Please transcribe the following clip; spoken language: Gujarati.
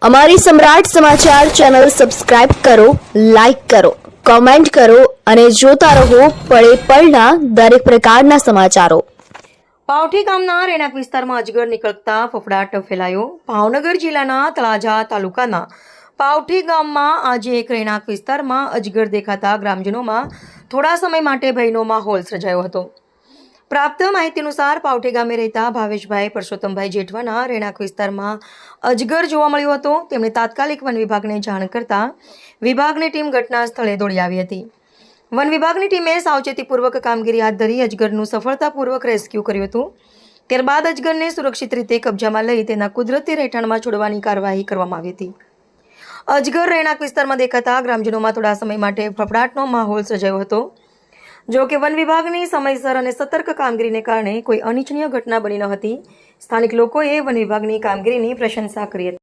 અમારી સમ્રાટ સમાચાર ચેનલ સબસ્ક્રાઇબ કરો, લાઇક કરો, કોમેન્ટ કરો અને જોતા રહો પળે પળના દરેક પ્રકારના સમાચારો। પાવઠી ગામના રહેણાંક વિસ્તારમાં અજગર નીકળતા ફફડાટ ફેલાયો। ભાવનગર જિલ્લાના તળાજા તાલુકાના પાવઠી ગામમાં આજે એક રહેણાંક વિસ્તારમાં અજગર દેખાતા ગ્રામજનોમાં થોડા સમય માટે ભયનો માહોલ સર્જાયો હતો। પ્રાપ્ત માહિતી અનુસાર પાવઠી ગામે રહેતા ભાવેશભાઈ પરસોત્તમભાઈ જેઠવાના રહેણાંક વિસ્તારમાં અજગર જોવા મળ્યો હતો। તેમણે તાત્કાલિક વન વિભાગને જાણ કરતા વિભાગની ટીમ ઘટના સ્થળે દોડી આવી હતી। વન વિભાગની ટીમે સાવચેતીપૂર્વક કામગીરી હાથ ધરી અજગરનું સફળતાપૂર્વક રેસ્ક્યુ કર્યું હતું। ત્યારબાદ અજગરને સુરક્ષિત રીતે કબજામાં લઈ તેના કુદરતી રહેઠાણમાં છોડવાની કાર્યવાહી કરવામાં આવી હતી। અજગર રહેણાંક વિસ્તારમાં દેખાતા ગ્રામજનોમાં થોડા સમય માટે ફફડાટનો માહોલ સર્જાયો હતો। જો કે વન વિભાગની સમયસર અને સતર્ક કામગીરીને કારણે કોઈ અનિચ્છનીય ઘટના બની ન હતી। સ્થાનિક લોકોએ વન વિભાગની કામગીરીની પ્રશંસા કરી હતી।